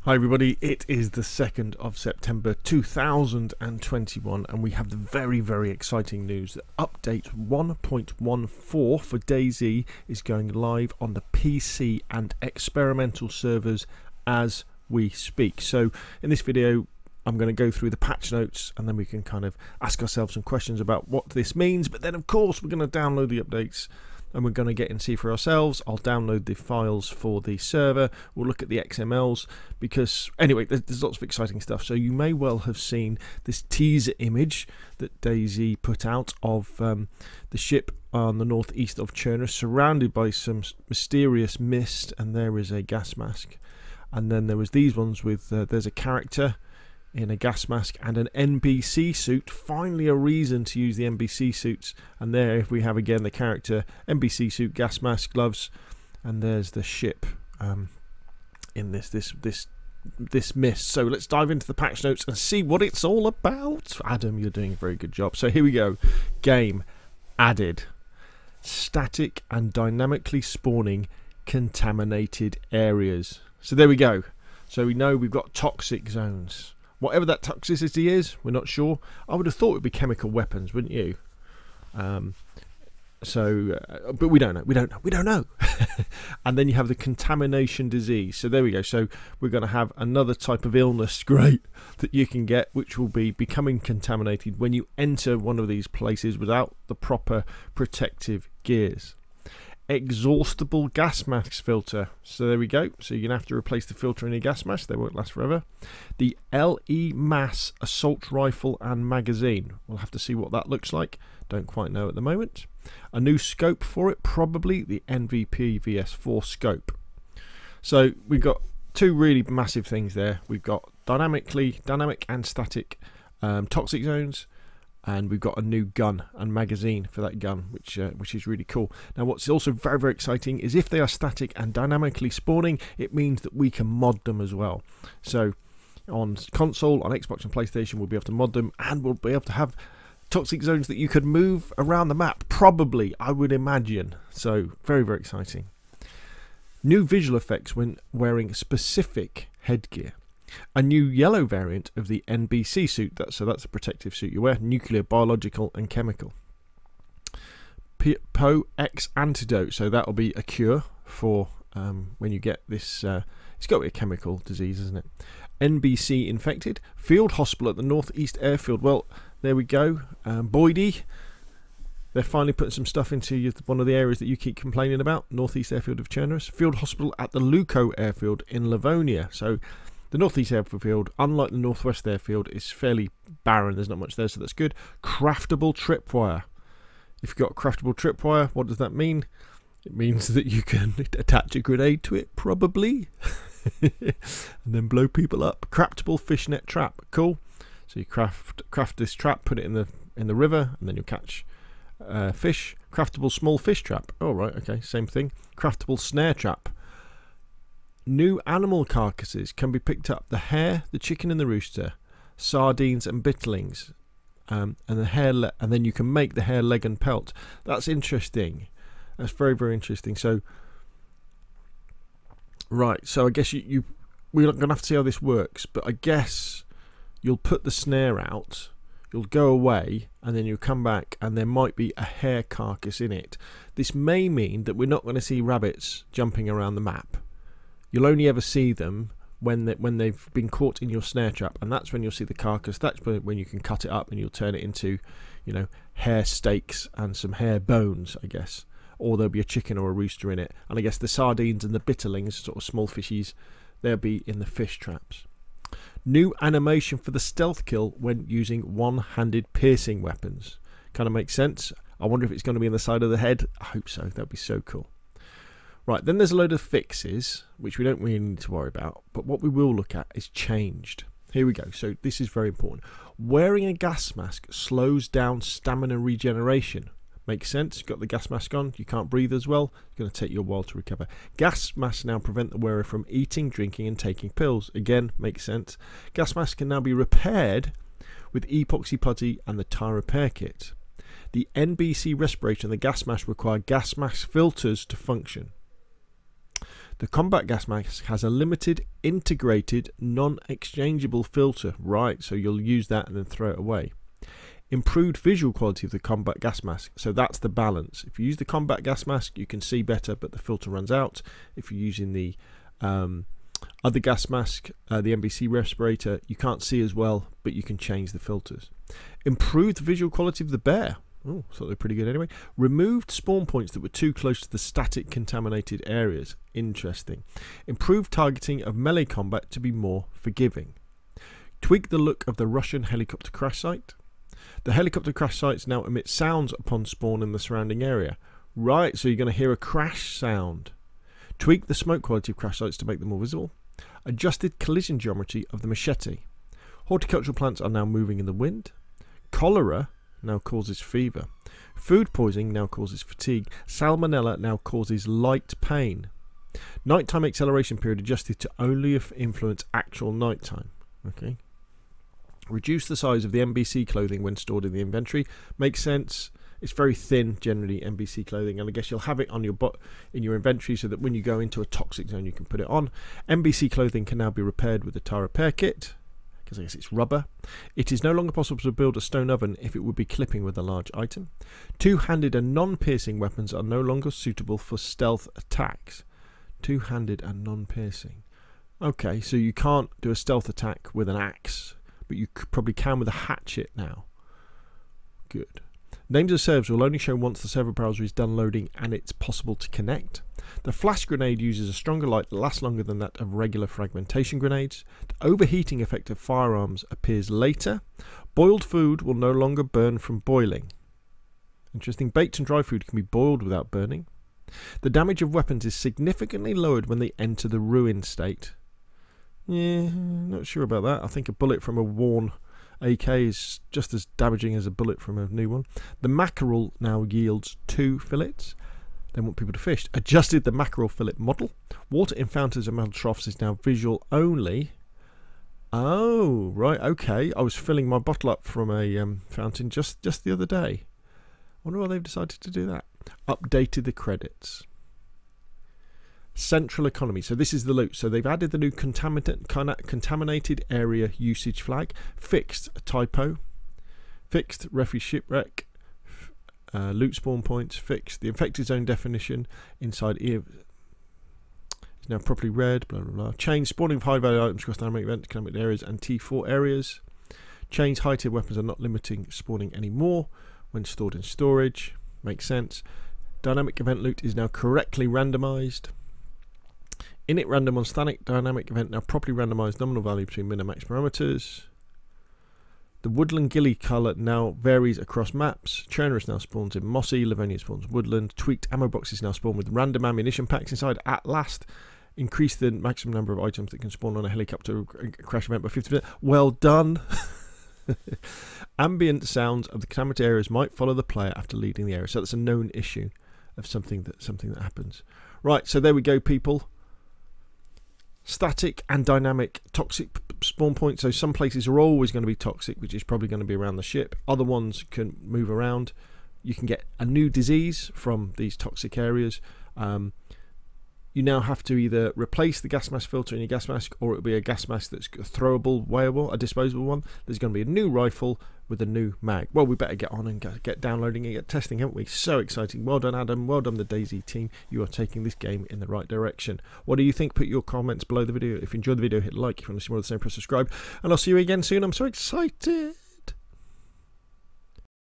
Hi everybody, it is the 2nd of September 2021 and we have the very exciting news that update 1.14 for DayZ is going live on the PC and experimental servers as we speak. So in this video I'm going to go through the patch notes and then we can kind of ask ourselves some questions about what this means, but then of course we're going to download the updates and we're going to get and see for ourselves. I'll download the files for the server, we'll look at the XMLs, because anyway there's lots of exciting stuff. So you may well have seen this teaser image that DayZ put out of the ship on the northeast of Chernus, surrounded by some mysterious mist, and there is a gas mask. And then there was these ones with there's a character in a gas mask and an NBC suit. Finally a reason to use the NBC suits, and there we have again the character, NBC suit, gas mask, gloves, and there's the ship in this mist. So let's dive into the patch notes and see what it's all about. Adam, you're doing a very good job. So here we go. Game added static and dynamically spawning contaminated areas. So there we go. So we know we've got toxic zones. Whatever that toxicity is, we're not sure. I would have thought it would be chemical weapons, wouldn't you? But we don't know. We don't know. And then you have the contamination disease. So there we go. So we're going to have another type of illness, great, that you can get, which will be becoming contaminated when you enter one of these places without the proper protective gears. Exhaustible gas mask filter. So there we go. So you're going to have to replace the filter in your gas mask. They won't last forever. The LE Mass assault rifle and magazine. We'll have to see what that looks like. Don't quite know at the moment. A new scope for it, probably the NVP VS4 scope. So we've got two really massive things there. We've got dynamic and static toxic zones, and we've got a new gun and magazine for that gun, which is really cool. Now what's also very exciting is if they are static and dynamically spawning, it means that we can mod them as well. So on console, on Xbox and PlayStation, we'll be able to mod them, and we'll be able to have toxic zones that you could move around the map, probably, I would imagine. So very exciting. New visual effects when wearing specific headgear. A new yellow variant of the NBC suit, so that's a protective suit you wear, nuclear, biological and chemical. POX antidote, so that will be a cure for when you get this, it's got to be a chemical disease, isn't it? NBC infected, field hospital at the northeast airfield. Well, there we go. Boydie, they're finally putting some stuff into one of the areas that you keep complaining about, northeast airfield of Chernus. Field hospital at the Luco airfield in Livonia. So the northeast airfield, unlike the northwest airfield, is fairly barren. There's not much there, so that's good. Craftable tripwire. If you've got craftable tripwire, what does that mean? It means that you can attach a grenade to it, probably, and then blow people up. Craftable fishnet trap, cool. So you craft this trap, put it in the river, and then you'll catch fish. Craftable small fish trap. Oh right, okay, same thing. Craftable snare trap. New animal carcasses can be picked up: the hare, the chicken and the rooster, sardines and bitterlings, and the hare, and then you can make the hare leg and pelt. That's interesting. That's very interesting. So right, so I guess we're not gonna have to see how this works, but I guess you'll put the snare out, you'll go away, and then you'll come back and there might be a hare carcass in it. This may mean that we're not going to see rabbits jumping around the map. You'll only ever see them when they've been caught in your snare trap, and that's when you'll see the carcass. That's when you can cut it up and you'll turn it into, you know, hare steaks and some hare bones, I guess. Or there'll be a chicken or a rooster in it. And I guess the sardines and the bitterlings, sort of small fishies, they'll be in the fish traps. New animation for the stealth kill when using one-handed piercing weapons. Kind of makes sense. I wonder if it's going to be in the side of the head. I hope so. That'd be so cool. Right, then there's a load of fixes, which we don't really need to worry about, but what we will look at is changed. Here we go. So this is very important. Wearing a gas mask slows down stamina regeneration. Makes sense. You've got the gas mask on, you can't breathe as well. It's going to take you a while to recover. Gas masks now prevent the wearer from eating, drinking and taking pills. Again, makes sense. Gas masks can now be repaired with epoxy putty and the tire repair kit. The NBC respirator and the gas mask require gas mask filters to function. The combat gas mask has a limited, integrated, non-exchangeable filter. Right, so you'll use that and then throw it away. Improved visual quality of the combat gas mask. So that's the balance. If you use the combat gas mask, you can see better, but the filter runs out. If you're using the other gas mask, the NBC respirator, you can't see as well, but you can change the filters. Improved visual quality of the bear. Oh, thought they were pretty good anyway. Removed spawn points that were too close to the static contaminated areas. Interesting. Improved targeting of melee combat to be more forgiving. Tweak the look of the Russian helicopter crash site. The helicopter crash sites now emit sounds upon spawn in the surrounding area. Right, so you're going to hear a crash sound. Tweak the smoke quality of crash sites to make them more visible. Adjusted collision geometry of the machete. Horticultural plants are now moving in the wind. Cholera now causes fever. Food poisoning now causes fatigue. Salmonella now causes light pain. Nighttime acceleration period adjusted to only influence actual nighttime. Okay. Reduce the size of the NBC clothing when stored in the inventory. Makes sense. It's very thin, generally, NBC clothing, and I guess you'll have it on your in your inventory so that when you go into a toxic zone, you can put it on. NBC clothing can now be repaired with the tire repair kit, because I guess it's rubber. It is no longer possible to build a stone oven if it would be clipping with a large item. Two-handed and non-piercing weapons are no longer suitable for stealth attacks. Two-handed and non-piercing. Okay, so you can't do a stealth attack with an axe, but you probably can with a hatchet now. Good. Names of servers will only show once the server browser is done loading and it's possible to connect. The flash grenade uses a stronger light that lasts longer than that of regular fragmentation grenades. The overheating effect of firearms appears later. Boiled food will no longer burn from boiling. Interesting. Baked and dry food can be boiled without burning. The damage of weapons is significantly lowered when they enter the ruin state. Yeah, not sure about that. I think a bullet from a worn AK is just as damaging as a bullet from a new one. The mackerel now yields 2 fillets. They want people to fish. Adjusted the mackerel fillet model. Water in fountains and metal troughs is now visual only. Oh, right, okay. I was filling my bottle up from a fountain just the other day. I wonder why they've decided to do that. Updated the credits. Central economy. So this is the loot. So they've added the new contaminated area usage flag. Fixed a typo. Fixed refuge shipwreck. Loot spawn points. Fixed the infected zone definition inside is now properly read. Blah blah blah. Change spawning of high value items across dynamic event economic areas and T4 areas. Change high tier weapons are not limiting spawning anymore when stored in storage. Makes sense. Dynamic event loot is now correctly randomized. Init random on static dynamic event now properly randomized nominal value between min and max parameters. The woodland gilly colour now varies across maps. Chernarus now spawns in mossy. Livonia spawns woodland. Tweaked ammo boxes now spawn with random ammunition packs inside. At last, increase the maximum number of items that can spawn on a helicopter crash event by 50%. Well done. Ambient sounds of the contaminated areas might follow the player after leaving the area. So that's a known issue of something that happens. Right, so there we go, people. Static and dynamic toxic spawn points. So some places are always going to be toxic, which is probably going to be around the ship. Other ones can move around. You can get a new disease from these toxic areas. You now have to either replace the gas mask filter in your gas mask, or it'll be a gas mask that's a throwable, weighable, a disposable one. There's going to be a new rifle with a new mag. Well, we better get on and get downloading and get testing, haven't we? So exciting. Well done, Adam. Well done, the DayZ team. You are taking this game in the right direction. What do you think? Put your comments below the video. If you enjoyed the video, hit like. If you want to see more of the same, press subscribe. And I'll see you again soon. I'm so excited.